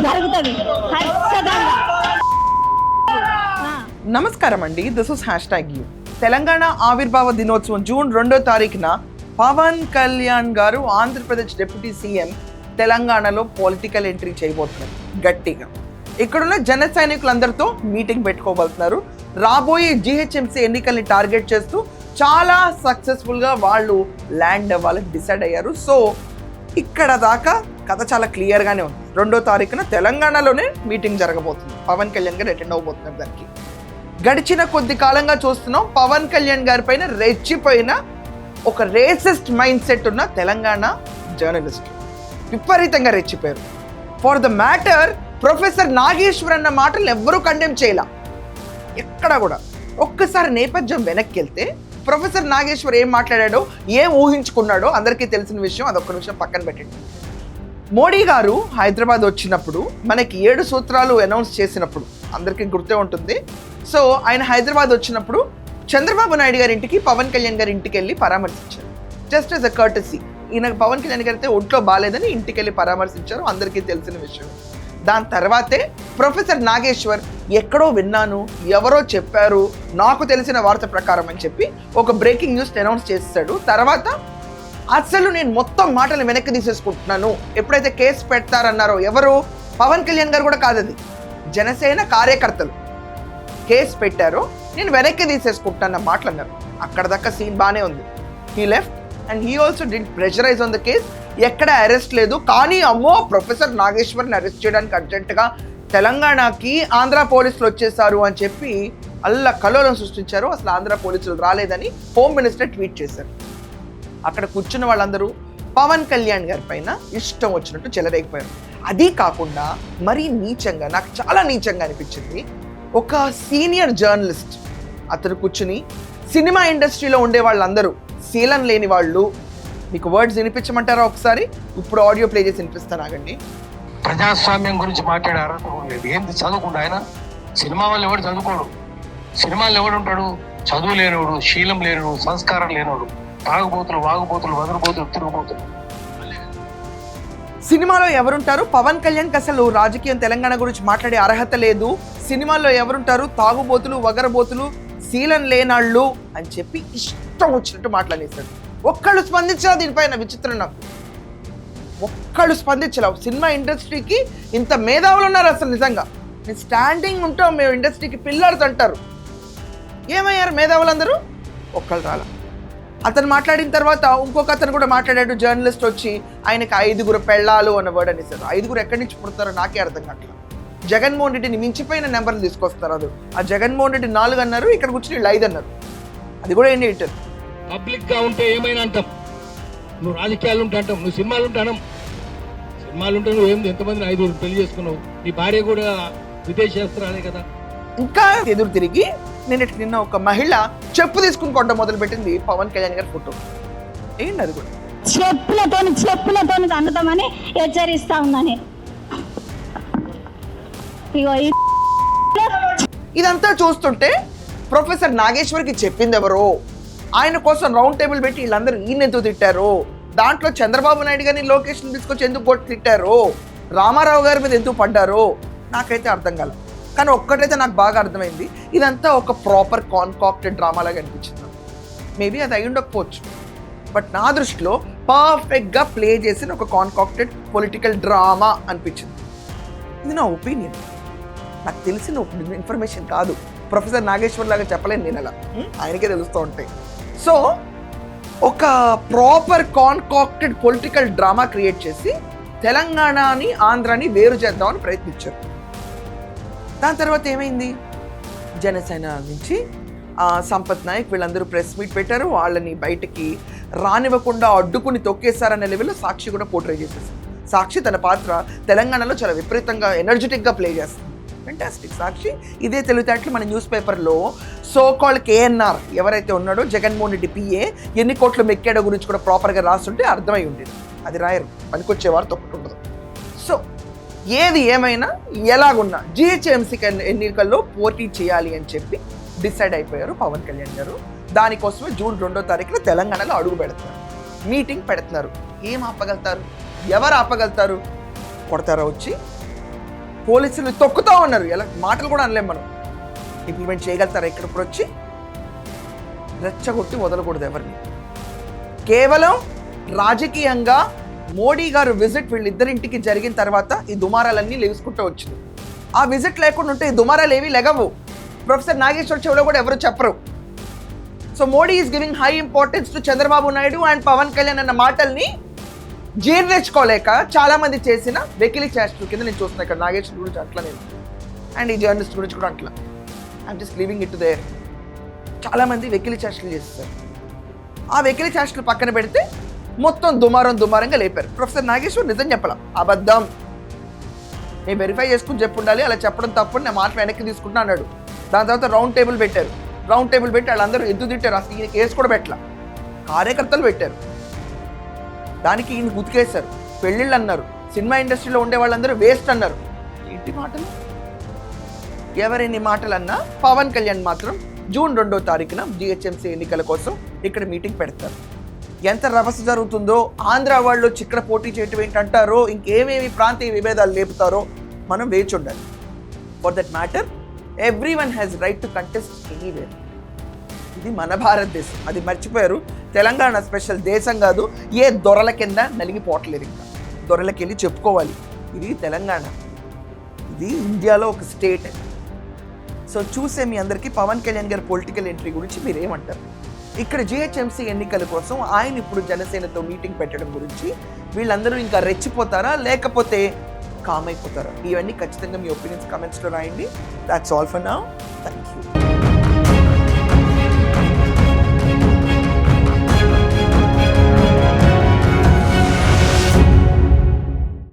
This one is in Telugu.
జరుగుతుంది ఖచ్చితంగా. నమస్కారం అండి, దిస్ ఇస్ #you. తెలంగాణ ఆవిర్భావ దినోత్సవం జూన్ 2వ తారీఖున పవన్ కళ్యాణ్ గారు ఆంధ్రప్రదేశ్ డిప్యూటీ సీఎం తెలంగాణలో పొలిటికల్ ఎంట్రీ చేయబోతున్నారు. గట్టిగా ఇక్కడున్న జన సైనికులందరితో మీటింగ్ పెట్టుకోబోతున్నారు. రాబోయే GHMC ఎన్నికల్ని టార్గెట్ చేస్తూ చాలా సక్సెస్ఫుల్గా వాళ్ళు ల్యాండ్ అవ్వాలని డిసైడ్ అయ్యారు. సో ఇక్కడ దాకా కథ చాలా క్లియర్గానే ఉంది. 2వ తారీఖున తెలంగాణలోనే మీటింగ్ జరగబోతుంది. పవన్ కళ్యాణ్ గారు అటెండ్ అవ్వబోతున్నారు. దానికి గడిచిన కొద్ది కాలంగా చూస్తున్నాం పవన్ కళ్యాణ్ గారి పైన రెచ్చిపోయిన ఒక రేసిస్ట్ మైండ్ సెట్ ఉన్న తెలంగాణ జర్నలిస్ట్ విపరీతంగా రెచ్చిపోయారు. For the matter professor Nageshwar అన్న మాటలు ఎవ్వరూ కండెమ్ చేయలే ఎక్కడా కూడా. ఒక్కసారి నేపథ్యం వెనక్కి వెళ్తే ప్రొఫెసర్ నాగేశ్వర్ ఏం మాట్లాడాడో, ఏం ఊహించుకున్నాడో అందరికీ తెలిసిన విషయం. అదొక్క నిమిషం పక్కన పెట్టండి. మోడీ గారు హైదరాబాద్ వచ్చినప్పుడు మనకి 7 సూత్రాలు అనౌన్స్ చేసినప్పుడు అందరికీ గుర్తే ఉంటుంది. సో ఆయన హైదరాబాద్ వచ్చినప్పుడు చంద్రబాబు నాయుడు గారి ఇంటికి పవన్ కళ్యాణ్ గారి ఇంటికి వెళ్ళి పరామర్శించారు. Just as a courtesy. ఈయన పవన్ కళ్యాణ్ గారు అయితే ఒంట్లో బాగాలేదని ఇంటికి వెళ్ళి పరామర్శించారు, అందరికీ తెలిసిన విషయం. దాని తర్వాతే ప్రొఫెసర్ నాగేశ్వర్ ఎక్కడో విన్నాను, ఎవరో చెప్పారు, నాకు తెలిసిన వార్త ప్రకారం అని చెప్పి ఒక బ్రేకింగ్ న్యూస్ అనౌన్స్ చేస్తాడు. తర్వాత అసలు నేను మొత్తం మాటలు వెనక్కి తీసేసుకుంటున్నాను. ఎప్పుడైతే కేసు పెడతారన్నారో, ఎవరు పవన్ కళ్యాణ్ గారు కూడా కాదది, జనసేన కార్యకర్తలు కేసు పెట్టారో నేను వెనక్కి తీసేసుకుంటాను మాటలు అన్నారు. అక్కడ దాకా సీన్ బాగానే ఉంది. He left and he also did pressurise on the case. ఎక్కడ అరెస్ట్ లేదు, కానీ అమ్మో ప్రొఫెసర్ నాగేశ్వర్ని అరెస్ట్ చేయడానికి అర్జెంటుగా తెలంగాణకి ఆంధ్ర పోలీసులు వచ్చేసారు అని చెప్పి కల్లోలం సృష్టించారు. అసలు ఆంధ్ర పోలీసులు రాలేదని హోమ్ మినిస్టర్ ట్వీట్ చేశారు. అక్కడ కూర్చున్న వాళ్ళందరూ పవన్ కళ్యాణ్ గారి పైన ఇష్టం వచ్చినట్టు చెలరేగిపోయారు. అది కాకుండా మరీ నీచంగా, నాకు చాలా నీచంగా అనిపించింది, ఒక సీనియర్ జర్నలిస్ట్ అతను కూర్చుని సినిమా ఇండస్ట్రీలో ఉండే వాళ్ళందరూ శీలం లేని వాళ్ళు, మీకు వర్డ్స్ వినిపించమంటారా ఒకసారి? ఇప్పుడు ఆడియో ప్లే చేసి వినిపిస్తాను, ఆగండి. ప్రజాస్వామ్యం గురించి మాట్లాడే అర్హత లేదు. ఏంటి చదువుకుంటా ఆయన? సినిమా వాళ్ళు ఎవడు చదువుకోడు, సినిమాల్లో ఎవడు ఉంటాడు? చదువు లేనివాడు, శీలం లేనివాడు, సంస్కారం లేనివాడు, తాగుబోతులు, వాగుబోతులు, వదరుబోతులు, తిరుగుబోతులు. సినిమాలో ఎవరుంటారు? పవన్ కళ్యాణ్కి అసలు రాజకీయం తెలంగాణ గురించి మాట్లాడే అర్హత లేదు. సినిమాల్లో ఎవరుంటారు? తాగుబోతులు, వగరబోతులు, శీలం లేనాళ్ళు అని చెప్పి ఇష్టం వచ్చినట్టు మాట్లాడేశాడు. ఒక్కళ్ళు స్పందించరా దీనిపైన? విచిత్రం నాకు, ఒక్కళ్ళు స్పందించలేవు. సినిమా ఇండస్ట్రీకి ఇంత మేధావులు ఉన్నారు అసలు నిజంగా. మేము స్టాండింగ్ ఉంటాం, మేము ఇండస్ట్రీకి పిల్లర్స్ అంటారు. ఏమయ్యారు మేధావులందరూ? ఒక్కళ్ళు రాలా. అతను మాట్లాడిన తర్వాత ఇంకొక అతను కూడా మాట్లాడాడు, జర్నలిస్ట్ వచ్చి ఆయనకి 5 పెళ్ళాలు అన్న వర్డ్ అనేసారు. 5 ఎక్కడి నుంచి పుడతారో నాకే అర్థం కావట్లేదు. జగన్మోహన్ రెడ్డిని మించిపోయిన నెంబర్లు తీసుకొస్తారు. అది ఆ జగన్మోహన్ రెడ్డి 4 అన్నారు, ఇక్కడ కూర్చుని 5 అన్నారు. అది కూడా ఏంటి ఎడిటర్? పబ్లిక్ గా ఉంటే ఏమైనా అంటాం, నువ్వు రాజకీయాలు ఉంటే అంటాం, నువ్వు సినిమాలు ఉంటాను, సినిమాలు ఉంటే నువ్వు ఏంది ఎంతమందిని 5 పెళ్లి చేసుకున్నావు, నీ భార్య కూడా విదేశేస్తరాలే కదా. ఇంకా ఎదురు తిరిగి నిన్న ఒక మహిళ చెప్పు తీసుకుని కొట్ట మొదలు పెట్టింది పవన్ కళ్యాణ్ గారి ఫోటో. ఏంటి అది కూడా? చెప్పులతో అందుతామని హెచ్చరిస్తా ఉందని. ఇదంతా చూస్తుంటే ప్రొఫెసర్ నాగేశ్వర్కి చెప్పింది ఎవరో, ఆయన కోసం రౌండ్ టేబుల్ పెట్టి వీళ్ళందరూ ఈయన ఎందుకు తిట్టారో, దాంట్లో చంద్రబాబు నాయుడు గారిని లొకేషన్ తీసుకొచ్చి ఎందుకు కొట్టి తిట్టారో, రామారావు గారి మీద ఎందుకు పడ్డారో నాకైతే అర్థం కాలేదు. కానీ ఒక్కటైతే నాకు బాగా అర్థమైంది, ఇదంతా ఒక ప్రాపర్ కాన్కాక్టెడ్ డ్రామాలాగా అనిపించింది. మేబీ అది అయి ఉండకపోవచ్చు, బట్ నా దృష్టిలో పర్ఫెక్ట్గా ప్లే చేసిన ఒక కాన్కాక్టెడ్ పొలిటికల్ డ్రామా అనిపించింది. ఇది నా ఒపీనియన్, నాకు తెలిసిన ఇన్ఫర్మేషన్ కాదు. ప్రొఫెసర్ నాగేశ్వర్ లాగా చెప్పలేను నేను, అలా ఆయనకే తెలుస్తూ ఉంటాయి. సో ఒక ప్రాపర్ కాన్కాక్టెడ్ పొలిటికల్ డ్రామా క్రియేట్ చేసి తెలంగాణని ఆంధ్రాని వేరు చేద్దామని ప్రయత్నించారు. దాని తర్వాత ఏమైంది? జనసేన నుంచి సంపత్ నాయక్ వీళ్ళందరూ ప్రెస్ మీట్ పెట్టారు. వాళ్ళని బయటకి రానివ్వకుండా అడ్డుకుని తొక్కేశారనే లెవెల్లో సాక్షి కూడా పోర్ట్రే చేసేసింది. సాక్షి తన పాత్ర తెలంగాణలో చాలా విపరీతంగా ఎనర్జెటిక్గా ప్లే చేస్తుంది. ఫెంటాస్టిక్. సాక్షి ఇదే తెలివితేటలు మన న్యూస్ పేపర్లో సోకాల్ KNR ఎవరైతే ఉన్నాడో జగన్మోహన్ రెడ్డి PA ఎన్ని కోట్లు మెక్కాడో గురించి కూడా ప్రాపర్గా రాస్తుంటే అర్థమై ఉండేది. అది రాయరు, పనికొచ్చేవారు తప్పటి ఉండదు. సో ఏది ఏమైనా ఎలాగున్నా GHMC ఎన్నికల్లో పోటీ చేయాలి అని చెప్పి డిసైడ్ అయిపోయారు పవన్ కళ్యాణ్ గారు. దానికోసమే జూన్ 2వ తారీఖున తెలంగాణలో అడుగు పెడుతున్నారు, మీటింగ్ పెడుతున్నారు. ఏం ఆపగలుగుతారు? ఎవరు ఆపగలుగుతారు? కొడతారా వచ్చి? పోలీసులు తొక్కుతూ ఉన్నారు, ఎలా మాటలు కూడా అనలేం మనం. ఇంప్లిమెంట్ చేయగలుగుతారా ఇక్కడ వచ్చి? రెచ్చగొట్టి వదలకూడదు ఎవరిని. కేవలం రాజకీయంగా మోడీ గారు విజిట్ వీళ్ళిద్దరింటికి జరిగిన తర్వాత ఈ దుమారాలన్నీ లేచుకుంటూ వచ్చింది. ఆ విజిట్ లేకుండా ఉంటే ఈ దుమారాలు ఏవి లెగవు. ప్రొఫెసర్ నాగేశ్వర్ చెవిలో కూడా ఎవరు చెప్పరు. So Modi is giving high importance to Chandrababu Naidu and Pawan Kalyan అన్న మాటల్ని జీర్ణించుకోలేక చాలా మంది చేసిన వెకిలి చేష్టల కింద నేను చూస్తున్నా. ఇక్కడ నాగేశ్వర్ గురించి అట్లా నేను, అండ్ ఈ జర్నలిస్ట్ గురించి కూడా అట్లా. I'm just leaving it there. చాలా మంది వెకిలి చేష్టలు చేస్తారు. ఆ వెకిలి చేష్టలు పక్కన పెడితే మొత్తం దుమారంగా లేపారు. ప్రొఫెసర్ నాగేశ్వర్ నిజం చెప్పాల, అబద్ధం, నేను వెరిఫై చేసుకుని చెప్పుండాలి, అలా చెప్పడం తప్పని నా మాట వెనక్కి తీసుకుంటా అన్నాడు. దాని తర్వాత రౌండ్ టేబుల్ పెట్టారు. రౌండ్ టేబుల్ పెట్టి వాళ్ళందరూ ఎద్దు తిట్టారు. అసలు ఈయన కేసు కూడా పెట్టాల, కార్యకర్తలు పెట్టారు. దానికి ఈయన గుతికేశారు, పెళ్ళిళ్ళు అన్నారు, సినిమా ఇండస్ట్రీలో ఉండే వాళ్ళందరూ వేస్ట్ అన్నారు. ఏంటి మాటలు? ఎవరెన్ని మాటలు అన్నా పవన్ కళ్యాణ్ మాత్రం జూన్ 2వ తారీఖున జిహెచ్ఎంసీ ఎన్నికల కోసం ఇక్కడ మీటింగ్ పెడతారు. ఎంత రభస జరుగుతుందో, ఆంధ్ర వాళ్ళు ఇక్కడ పోటీ చేయటం ఏంటంటారో, ఇంకేమేమి ప్రాంతీయ విభేదాలు లేపుతారో మనం వేచి ఉండాలి. For that matter everyone has right to contest anywhere. ఇది మన భారతదేశం, అది మర్చిపోయారు. తెలంగాణ స్పెషల్ దేశం కాదు, ఏ దొరల కింద నలిగిపోవట్లేదు. ఇంకా దొరలకి వెళ్ళి చెప్పుకోవాలి, ఇది తెలంగాణ, ఇది ఇండియాలో ఒక స్టేట్. సో చూసే మీ అందరికీ పవన్ కళ్యాణ్ గారి పొలిటికల్ ఎంట్రీ గురించి మీరేమంటారు? ఇక్కడ జిహెచ్ఎంసీ ఎన్నికల కోసం ఆయన ఇప్పుడు జనసేనతో మీటింగ్ పెట్టడం గురించి వీళ్ళందరూ ఇంకా రెచ్చిపోతారా లేకపోతే కామ్ అయిపోతారా? ఇవన్నీ ఖచ్చితంగా మీ ఒపీనియన్స్ కామెంట్స్లో రాయండి. That's all for now. Thank you.